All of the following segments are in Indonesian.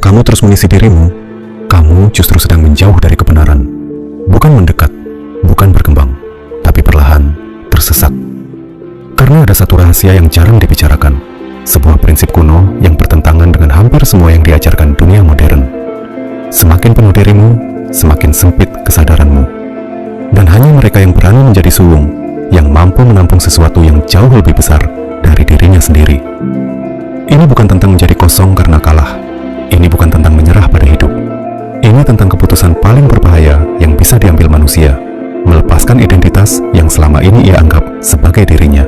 kamu terus mengisi dirimu, kamu justru sedang menjauh dari kebenaran. Bukan mendekat, bukan berkembang, tapi perlahan tersesat. Karena ada satu rahasia yang jarang dibicarakan, sebuah prinsip kuno yang bertentangan dengan hampir semua yang diajarkan dunia modern. Semakin penuh dirimu, semakin sempit kesadaranmu. Dan hanya mereka yang berani menjadi sulung, yang mampu menampung sesuatu yang jauh lebih besar dari dirinya sendiri. Ini bukan tentang menjadi kosong karena kalah. Ini bukan tentang menyerah pada hidup. Ini tentang keputusan paling berbahaya yang bisa diambil manusia, melepaskan identitas yang selama ini ia anggap sebagai dirinya.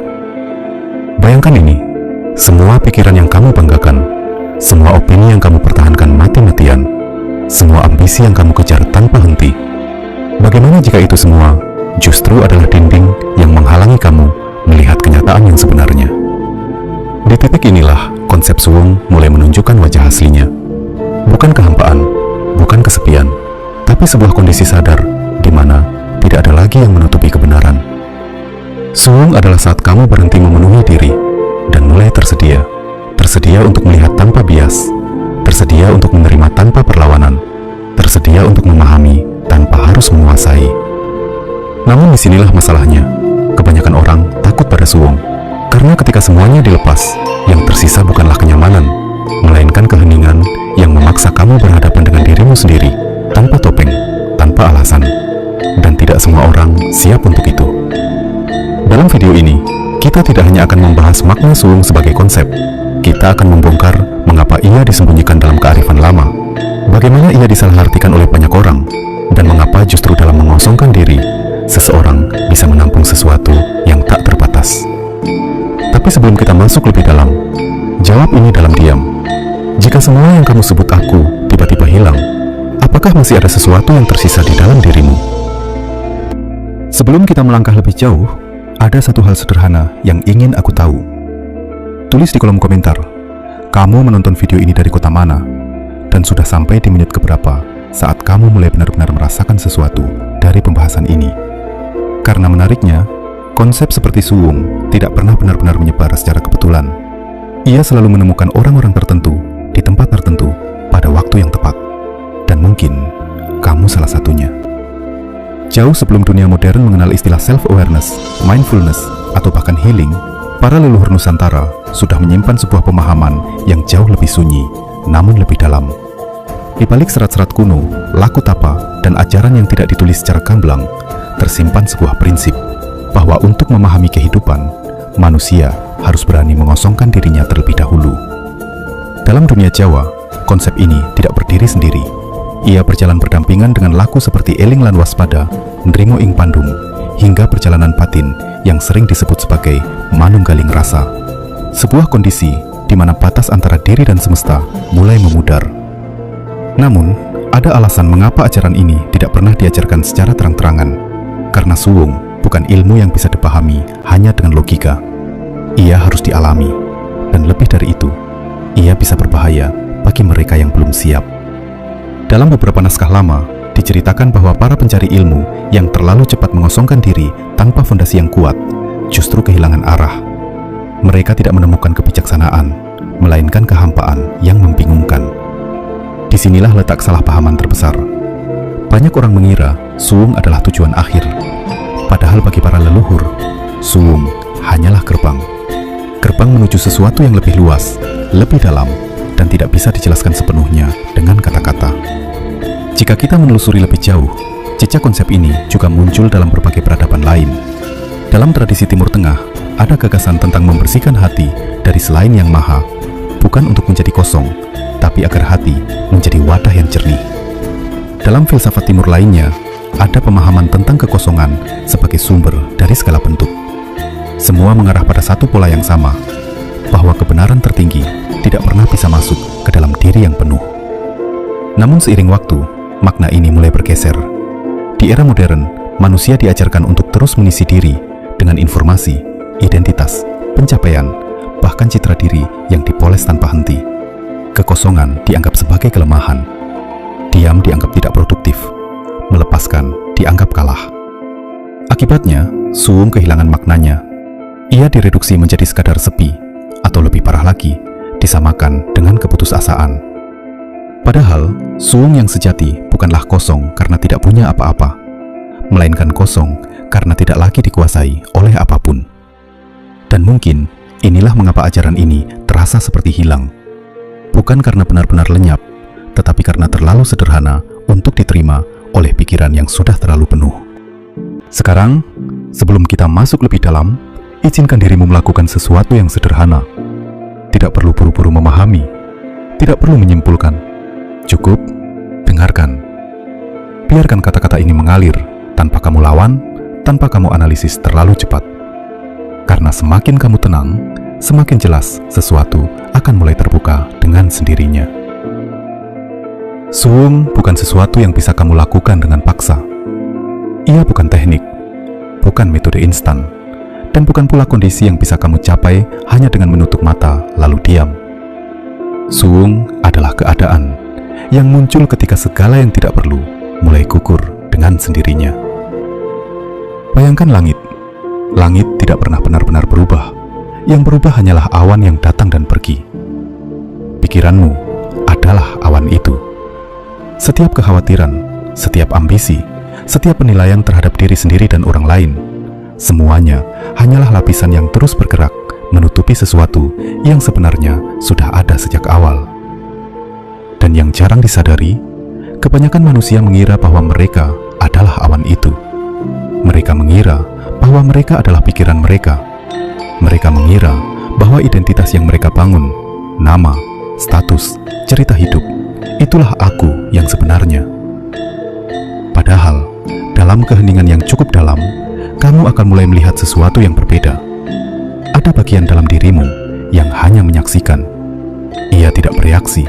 Bayangkan ini, semua pikiran yang kamu banggakan, semua opini yang kamu pertahankan mati-matian, semua ambisi yang kamu kejar tanpa henti. Bagaimana jika itu semua justru adalah dinding yang menghalangi kamu melihat kenyataan yang sebenarnya? Di titik inilah konsep suwung mulai menunjukkan wajah aslinya. Bukan kehampaan, bukan kesepian, tapi sebuah kondisi sadar di mana tidak ada lagi yang menutupi kebenaran. Suwung adalah saat kamu berhenti memenuhi diri dan mulai tersedia untuk melihat tanpa bias, tersedia untuk menerima tanpa perlawanan, tersedia untuk memahami tanpa harus menguasai. Namun disinilah masalahnya, kebanyakan orang takut pada suwung, karena ketika semuanya dilepas, yang tersisa bukanlah kenyamanan, melainkan keheningan yang memaksa kamu berhadapan dengan dirimu sendiri, tanpa topeng, tanpa alasan. Dan tidak semua orang siap untuk itu. Dalam video ini, kita tidak hanya akan membahas makna suwung sebagai konsep, kita akan membongkar mengapa ia disembunyikan dalam kearifan lama, bagaimana ia disalahartikan oleh banyak orang, dan mengapa justru dalam mengosongkan diri, seseorang bisa menampung sesuatu yang tak terbatas. Tapi sebelum kita masuk lebih dalam, jawab ini dalam diam. Jika semua yang kamu sebut aku tiba-tiba hilang, apakah masih ada sesuatu yang tersisa di dalam dirimu? Sebelum kita melangkah lebih jauh, ada satu hal sederhana yang ingin aku tahu. Tulis di kolom komentar, kamu menonton video ini dari kota mana, dan sudah sampai di menit keberapa saat kamu mulai benar-benar merasakan sesuatu dari pembahasan ini. Karena menariknya, konsep seperti suwung tidak pernah benar-benar menyebar secara kebetulan. Ia selalu menemukan orang-orang tertentu di tempat tertentu pada waktu yang tepat. Dan mungkin kamu salah satunya. Jauh sebelum dunia modern mengenal istilah self-awareness, mindfulness, atau bahkan healing, para leluhur Nusantara sudah menyimpan sebuah pemahaman yang jauh lebih sunyi, namun lebih dalam. Di balik serat-serat kuno, laku tapa, dan ajaran yang tidak ditulis secara gamblang, tersimpan sebuah prinsip bahwa untuk memahami kehidupan, manusia harus berani mengosongkan dirinya terlebih dahulu. Dalam dunia Jawa, konsep ini tidak berdiri sendiri. Ia berjalan berdampingan dengan laku seperti eling lan waspada, nrimo ing pandum, hingga perjalanan batin yang sering disebut sebagai manunggaling rasa. Sebuah kondisi di mana batas antara diri dan semesta mulai memudar. Namun, ada alasan mengapa ajaran ini tidak pernah diajarkan secara terang-terangan. Karena suwung bukan ilmu yang bisa dipahami hanya dengan logika. Ia harus dialami, dan lebih dari itu, ia bisa berbahaya bagi mereka yang belum siap. Dalam beberapa naskah lama, diceritakan bahwa para pencari ilmu yang terlalu cepat mengosongkan diri tanpa fondasi yang kuat, justru kehilangan arah. Mereka tidak menemukan kebijaksanaan, melainkan kehampaan yang membingungkan. Disinilah letak salah pahaman terbesar. Banyak orang mengira suwung adalah tujuan akhir. Padahal bagi para leluhur, suwung hanyalah gerbang. Gerbang menuju sesuatu yang lebih luas, lebih dalam, dan tidak bisa dijelaskan sepenuhnya dengan kata-kata. Jika kita menelusuri lebih jauh, jejak konsep ini juga muncul dalam berbagai peradaban lain. Dalam tradisi Timur Tengah, ada gagasan tentang membersihkan hati dari selain Yang Maha, bukan untuk menjadi kosong, tapi agar hati menjadi wadah yang jernih. Dalam filsafat Timur lainnya, ada pemahaman tentang kekosongan sebagai sumber dari segala bentuk. Semua mengarah pada satu pola yang sama, bahwa kebenaran tertinggi tidak pernah bisa masuk ke dalam diri yang penuh. Namun seiring waktu, makna ini mulai bergeser. Di era modern, manusia diajarkan untuk terus mengisi diri dengan informasi, identitas, pencapaian, bahkan citra diri yang dipoles tanpa henti. Kekosongan dianggap sebagai kelemahan. Diam dianggap tidak produktif. Melepaskan dianggap kalah. Akibatnya, suwung kehilangan maknanya. Ia direduksi menjadi sekadar sepi, atau lebih parah lagi, disamakan dengan keputusasaan. Padahal, suwung yang sejati bukanlah kosong karena tidak punya apa-apa, melainkan kosong karena tidak lagi dikuasai oleh apapun. Dan mungkin inilah mengapa ajaran ini terasa seperti hilang. Bukan karena benar-benar lenyap, tetapi karena terlalu sederhana untuk diterima oleh pikiran yang sudah terlalu penuh. Sekarang, sebelum kita masuk lebih dalam, izinkan dirimu melakukan sesuatu yang sederhana. Tidak perlu buru-buru memahami, tidak perlu menyimpulkan. Cukup dengarkan. Biarkan kata-kata ini mengalir tanpa kamu lawan, tanpa kamu analisis terlalu cepat. Karena semakin kamu tenang, semakin jelas sesuatu akan mulai terbuka dengan sendirinya. Suwung bukan sesuatu yang bisa kamu lakukan dengan paksa. Ia bukan teknik, bukan metode instan, dan bukan pula kondisi yang bisa kamu capai hanya dengan menutup mata lalu diam. Suwung adalah keadaan yang muncul ketika segala yang tidak perlu mulai gugur dengan sendirinya. Bayangkan langit. Langit tidak pernah benar-benar berubah. Yang berubah hanyalah awan yang datang dan pergi. Pikiranmu adalah awan itu. Setiap kekhawatiran, setiap ambisi, setiap penilaian terhadap diri sendiri dan orang lain, semuanya hanyalah lapisan yang terus bergerak menutupi sesuatu yang sebenarnya sudah ada sejak awal. Dan yang jarang disadari, kebanyakan manusia mengira bahwa mereka adalah awan itu. Mereka mengira bahwa mereka adalah pikiran mereka. Mereka mengira bahwa identitas yang mereka bangun, nama, status, cerita hidup, itulah aku yang sebenarnya. Padahal, dalam keheningan yang cukup dalam, kamu akan mulai melihat sesuatu yang berbeda. Ada bagian dalam dirimu yang hanya menyaksikan. Ia tidak bereaksi.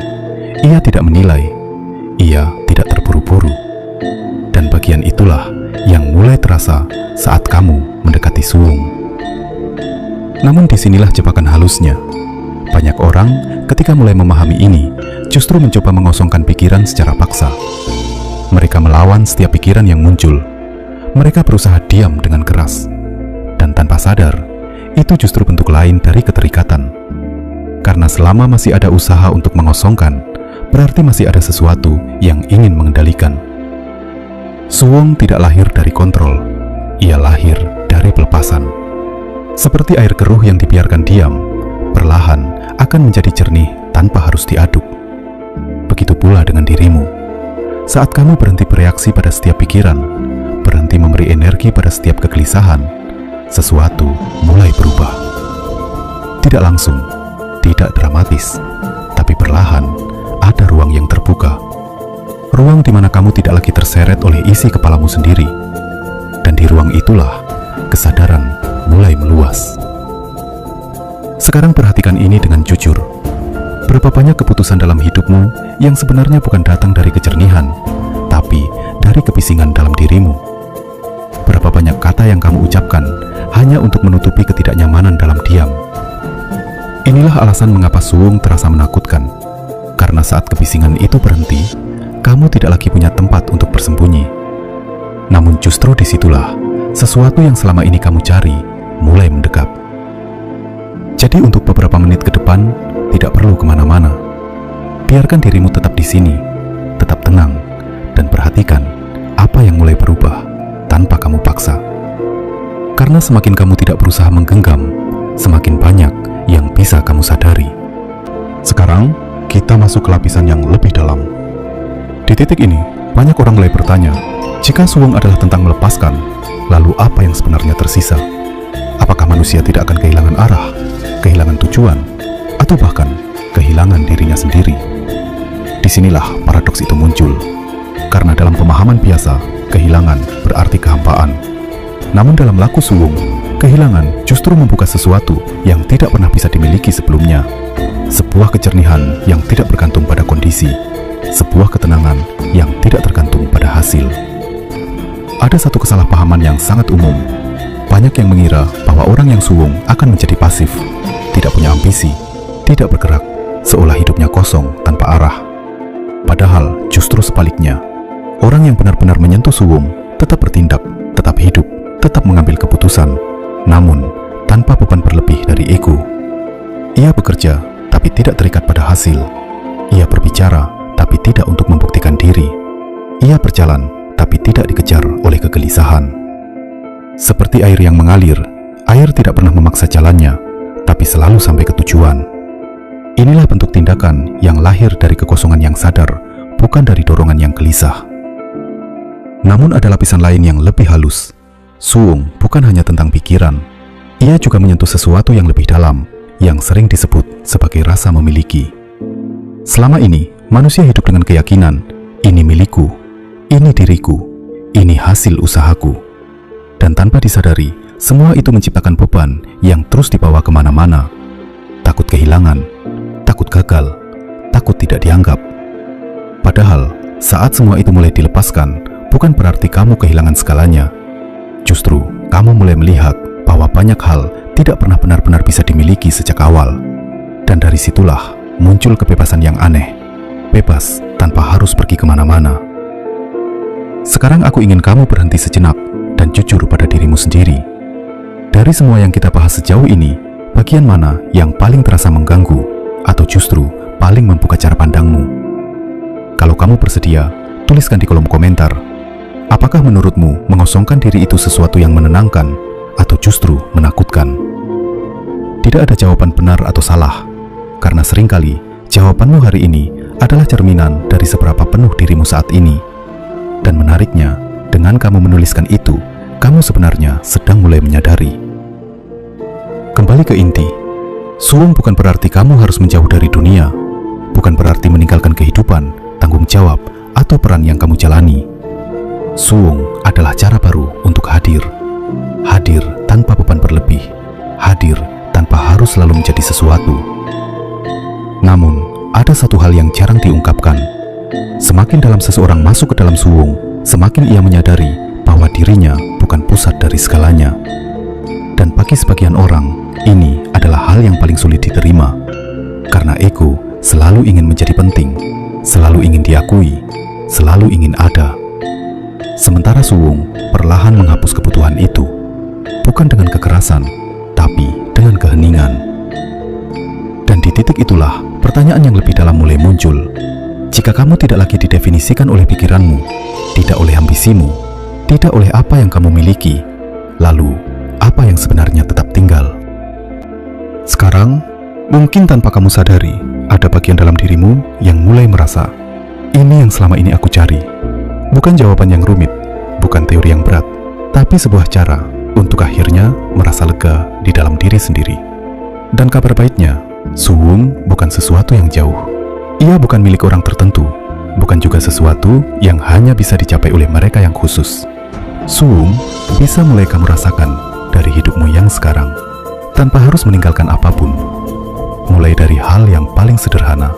Ia tidak menilai, ia tidak terburu-buru. Dan bagian itulah yang mulai terasa saat kamu mendekati suwung. Namun disinilah jebakan halusnya. Banyak orang ketika mulai memahami ini, justru mencoba mengosongkan pikiran secara paksa. Mereka melawan setiap pikiran yang muncul. Mereka berusaha diam dengan keras. Dan tanpa sadar, itu justru bentuk lain dari keterikatan. Karena selama masih ada usaha untuk mengosongkan, berarti masih ada sesuatu yang ingin mengendalikan. Suwung tidak lahir dari kontrol, ia lahir dari pelepasan. Seperti air keruh yang dibiarkan diam, perlahan akan menjadi jernih tanpa harus diaduk. Begitu pula dengan dirimu. Saat kamu berhenti bereaksi pada setiap pikiran, berhenti memberi energi pada setiap kegelisahan, sesuatu mulai berubah. Tidak langsung, tidak dramatis, tapi perlahan ada ruang yang terbuka. Ruang di mana kamu tidak lagi terseret oleh isi kepalamu sendiri. Dan di ruang itulah kesadaran mulai meluas. Sekarang perhatikan ini dengan jujur. Berapa banyak keputusan dalam hidupmu yang sebenarnya bukan datang dari kejernihan, tapi dari kebisingan dalam dirimu? Berapa banyak kata yang kamu ucapkan hanya untuk menutupi ketidaknyamanan dalam diam? Inilah alasan mengapa suwung terasa menakutkan. Karena saat kebisingan itu berhenti, kamu tidak lagi punya tempat untuk bersembunyi. Namun justru disitulah sesuatu yang selama ini kamu cari mulai mendekat. Jadi untuk beberapa menit ke depan, tidak perlu kemana-mana. Biarkan dirimu tetap di sini, tetap tenang, dan perhatikan apa yang mulai berubah tanpa kamu paksa. Karena semakin kamu tidak berusaha menggenggam, semakin banyak yang bisa kamu sadari. Sekarang, kita masuk ke lapisan yang lebih dalam. Di titik ini, banyak orang mulai bertanya, jika suwung adalah tentang melepaskan, lalu apa yang sebenarnya tersisa? Apakah manusia tidak akan kehilangan arah, kehilangan tujuan, atau bahkan kehilangan dirinya sendiri? Disinilah paradoks itu muncul. Karena dalam pemahaman biasa, kehilangan berarti kehampaan. Namun dalam laku suwung, kehilangan justru membuka sesuatu yang tidak pernah bisa dimiliki sebelumnya. Sebuah kejernihan yang tidak bergantung pada kondisi, sebuah ketenangan yang tidak tergantung pada hasil. Ada satu kesalahpahaman yang sangat umum. Banyak yang mengira bahwa orang yang suwung akan menjadi pasif, tidak punya ambisi, tidak bergerak, seolah hidupnya kosong tanpa arah. Padahal justru sebaliknya, orang yang benar-benar menyentuh suwung tetap bertindak, tetap hidup, tetap mengambil keputusan, namun tanpa beban berlebih dari ego. Ia bekerja, tapi tidak terikat pada hasil. Ia berbicara, tapi tapi tidak untuk membuktikan diri. Ia berjalan, tapi tidak dikejar oleh kegelisahan. Seperti air yang mengalir, air tidak pernah memaksa jalannya, tapi selalu sampai ke tujuan. Inilah bentuk tindakan yang lahir dari kekosongan yang sadar, bukan dari dorongan yang gelisah. Namun ada lapisan lain yang lebih halus. Suung bukan hanya tentang pikiran. Ia juga menyentuh sesuatu yang lebih dalam, yang sering disebut sebagai rasa memiliki. Selama ini, manusia hidup dengan keyakinan, ini milikku, ini diriku, ini hasil usahaku. Dan tanpa disadari, semua itu menciptakan beban yang terus dibawa kemana-mana. Takut kehilangan, takut gagal, takut tidak dianggap. Padahal, saat semua itu mulai dilepaskan, bukan berarti kamu kehilangan segalanya. Justru, kamu mulai melihat bahwa banyak hal tidak pernah benar-benar bisa dimiliki sejak awal. Dan dari situlah muncul kebebasan yang aneh, bebas tanpa harus pergi kemana-mana. Sekarang aku ingin kamu berhenti sejenak dan jujur pada dirimu sendiri. Dari semua yang kita bahas sejauh ini, bagian mana yang paling terasa mengganggu atau justru paling membuka cara pandangmu? Kalau kamu bersedia, tuliskan di kolom komentar. Apakah menurutmu mengosongkan diri itu sesuatu yang menenangkan atau justru menakutkan? Tidak ada jawaban benar atau salah, karena seringkali jawabanmu hari ini adalah cerminan dari seberapa penuh dirimu saat ini. Dan menariknya, dengan kamu menuliskan itu, kamu sebenarnya sedang mulai menyadari. Kembali ke inti, suung bukan berarti kamu harus menjauh dari dunia, bukan berarti meninggalkan kehidupan, tanggung jawab, atau peran yang kamu jalani. Suung adalah cara baru untuk hadir. Hadir tanpa beban berlebih, hadir tanpa harus selalu menjadi sesuatu. Namun, ada satu hal yang jarang diungkapkan. Semakin dalam seseorang masuk ke dalam suung, semakin ia menyadari bahwa dirinya bukan pusat dari segalanya. Dan bagi sebagian orang, ini adalah hal yang paling sulit diterima. Karena ego selalu ingin menjadi penting, selalu ingin diakui, selalu ingin ada. Sementara suung perlahan menghapus kebutuhan itu, bukan dengan kekerasan, tapi dengan keheningan. Dan di titik itulah pertanyaan yang lebih dalam mulai muncul. Jika kamu tidak lagi didefinisikan oleh pikiranmu, tidak oleh ambisimu, tidak oleh apa yang kamu miliki, lalu apa yang sebenarnya tetap tinggal? Sekarang, mungkin tanpa kamu sadari, ada bagian dalam dirimu yang mulai merasa, ini yang selama ini aku cari. Bukan jawaban yang rumit, bukan teori yang berat, tapi sebuah cara untuk akhirnya merasa lega di dalam diri sendiri. Dan kabar baiknya, suung bukan sesuatu yang jauh. Ia bukan milik orang tertentu, bukan juga sesuatu yang hanya bisa dicapai oleh mereka yang khusus. Suung bisa mulai kamu rasakan dari hidupmu yang sekarang, tanpa harus meninggalkan apapun. Mulai dari hal yang paling sederhana.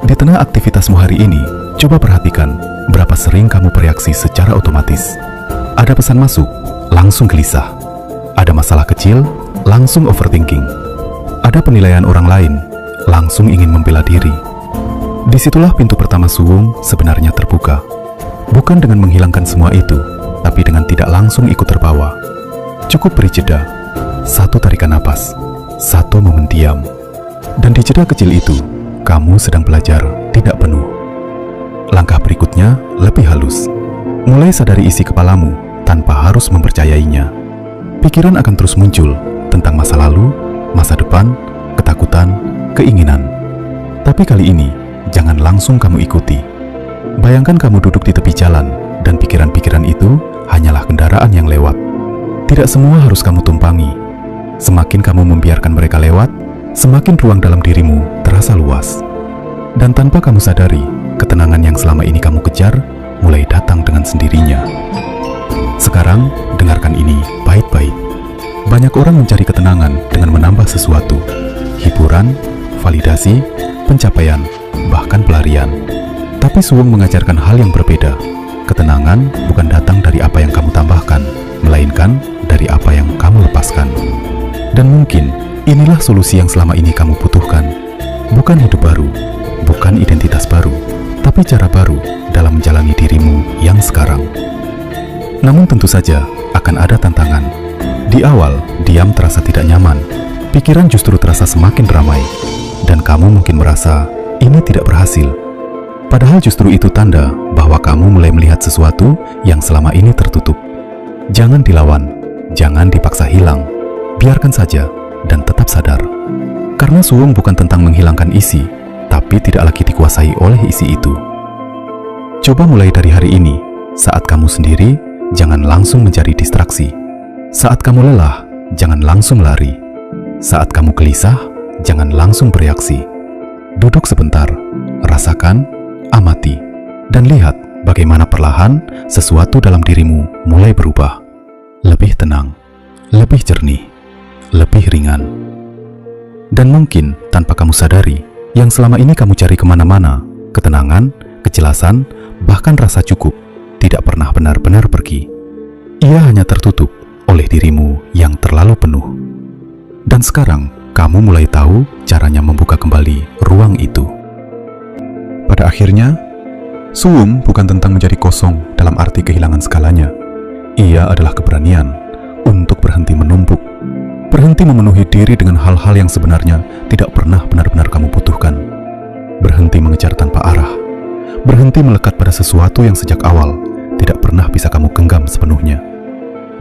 Di tengah aktivitasmu hari ini, coba perhatikan berapa sering kamu bereaksi secara otomatis. Ada pesan masuk, langsung gelisah. Ada masalah kecil, langsung overthinking. Ada penilaian orang lain, langsung ingin membela diri. Disitulah pintu pertama suung sebenarnya terbuka. Bukan dengan menghilangkan semua itu, tapi dengan tidak langsung ikut terbawa. Cukup beri jeda, satu tarikan napas, satu momen diam. Dan di jeda kecil itu, kamu sedang belajar tidak penuh. Langkah berikutnya lebih halus. Mulai sadari isi kepalamu tanpa harus mempercayainya. Pikiran akan terus muncul tentang masa lalu, masa depan, ketakutan, keinginan. Tapi kali ini, jangan langsung kamu ikuti. Bayangkan kamu duduk di tepi jalan, dan pikiran-pikiran itu hanyalah kendaraan yang lewat. Tidak semua harus kamu tumpangi. Semakin kamu membiarkan mereka lewat, semakin ruang dalam dirimu terasa luas. Dan tanpa kamu sadari, ketenangan yang selama ini kamu kejar mulai datang dengan sendirinya. Sekarang, dengarkan ini baik-baik. Banyak orang mencari ketenangan dengan menambah sesuatu. Hiburan, validasi, pencapaian, bahkan pelarian. Tapi suung mengajarkan hal yang berbeda. Ketenangan bukan datang dari apa yang kamu tambahkan, melainkan dari apa yang kamu lepaskan. Dan mungkin inilah solusi yang selama ini kamu butuhkan. Bukan hidup baru, bukan identitas baru, tapi cara baru dalam menjalani dirimu yang sekarang. Namun tentu saja akan ada tantangan. Di awal, diam terasa tidak nyaman. Pikiran justru terasa semakin ramai. Dan kamu mungkin merasa ini tidak berhasil. Padahal justru itu tanda bahwa kamu mulai melihat sesuatu yang selama ini tertutup. Jangan dilawan, jangan dipaksa hilang. Biarkan saja dan tetap sadar. Karena suwung bukan tentang menghilangkan isi, tapi tidak lagi dikuasai oleh isi itu. Coba mulai dari hari ini, saat kamu sendiri, jangan langsung mencari distraksi. Saat kamu lelah, jangan langsung lari. Saat kamu gelisah, jangan langsung bereaksi. Duduk sebentar, rasakan, amati, dan lihat bagaimana perlahan sesuatu dalam dirimu mulai berubah. Lebih tenang, lebih jernih, lebih ringan. Dan mungkin tanpa kamu sadari, yang selama ini kamu cari kemana-mana, ketenangan, kejelasan, bahkan rasa cukup, tidak pernah benar-benar pergi. Ia hanya tertutup oleh dirimu yang terlalu penuh. Dan sekarang, kamu mulai tahu caranya membuka kembali ruang itu. Pada akhirnya, suwung bukan tentang menjadi kosong dalam arti kehilangan skalanya. Ia adalah keberanian untuk berhenti menumpuk, berhenti memenuhi diri dengan hal-hal yang sebenarnya tidak pernah benar-benar kamu butuhkan, berhenti mengejar tanpa arah, berhenti melekat pada sesuatu yang sejak awal tidak pernah bisa kamu genggam sepenuhnya.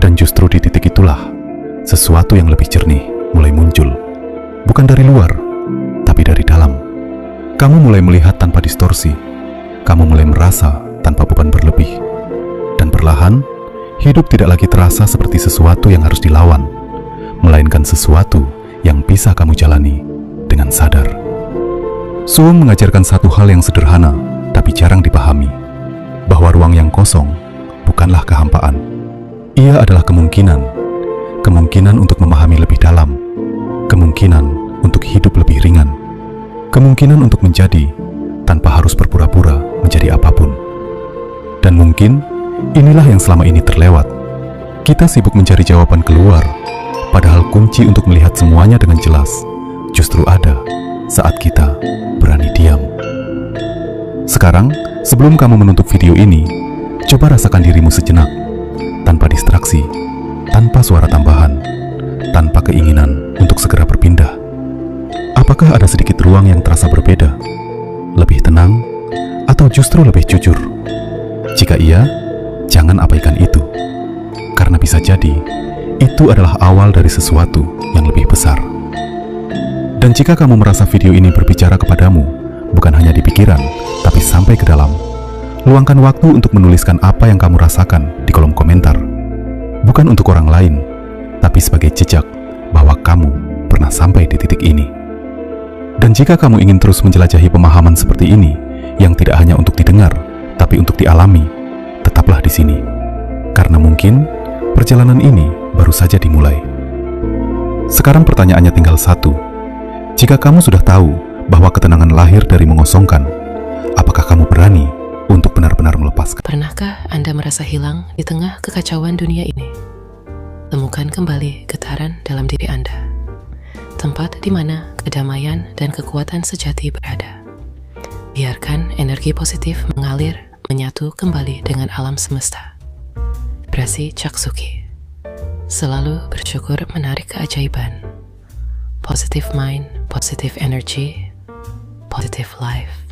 Dan justru di titik itulah, sesuatu yang lebih jernih mulai muncul, bukan dari luar, tapi dari dalam. Kamu mulai melihat tanpa distorsi, kamu mulai merasa tanpa beban berlebih, dan perlahan, hidup tidak lagi terasa seperti sesuatu yang harus dilawan, melainkan sesuatu yang bisa kamu jalani dengan sadar. Suwung mengajarkan satu hal yang sederhana, tapi jarang dipahami, bahwa ruang yang kosong bukanlah kehampaan. Ia adalah kemungkinan untuk memahami lebih dalam, kemungkinan untuk hidup lebih ringan, kemungkinan untuk menjadi tanpa harus berpura-pura menjadi apapun. Dan mungkin inilah yang selama ini terlewat. Kita sibuk mencari jawaban keluar, padahal kunci untuk melihat semuanya dengan jelas justru ada saat kita berani diam. Sekarang, sebelum kamu menutup video ini, coba rasakan dirimu sejenak, tanpa distraksi, tanpa suara tambahan, tanpa keinginan untuk segera berpindah. Apakah ada sedikit ruang yang terasa berbeda? Lebih tenang? Atau justru lebih jujur? Jika iya, jangan abaikan itu. Karena bisa jadi, itu adalah awal dari sesuatu yang lebih besar. Dan jika kamu merasa video ini berbicara kepadamu, bukan hanya di pikiran, tapi sampai ke dalam, luangkan waktu untuk menuliskan apa yang kamu rasakan di kolom komentar. Bukan untuk orang lain, tapi sebagai jejak bahwa kamu pernah sampai di titik ini. Dan jika kamu ingin terus menjelajahi pemahaman seperti ini, yang tidak hanya untuk didengar, tapi untuk dialami, tetaplah di sini. Karena mungkin perjalanan ini baru saja dimulai. Sekarang pertanyaannya tinggal satu. Jika kamu sudah tahu bahwa ketenangan lahir dari mengosongkan, apakah kamu berani untuk benar-benar melepaskan? Pernahkah Anda merasa hilang di tengah kekacauan dunia ini? Temukan kembali getaran dalam diri Anda. Tempat di mana kedamaian dan kekuatan sejati berada. Biarkan energi positif mengalir, menyatu kembali dengan alam semesta. Vibrasi Caksuki. Selalu bersyukur menarik keajaiban. Positive mind, positive energy, positive life.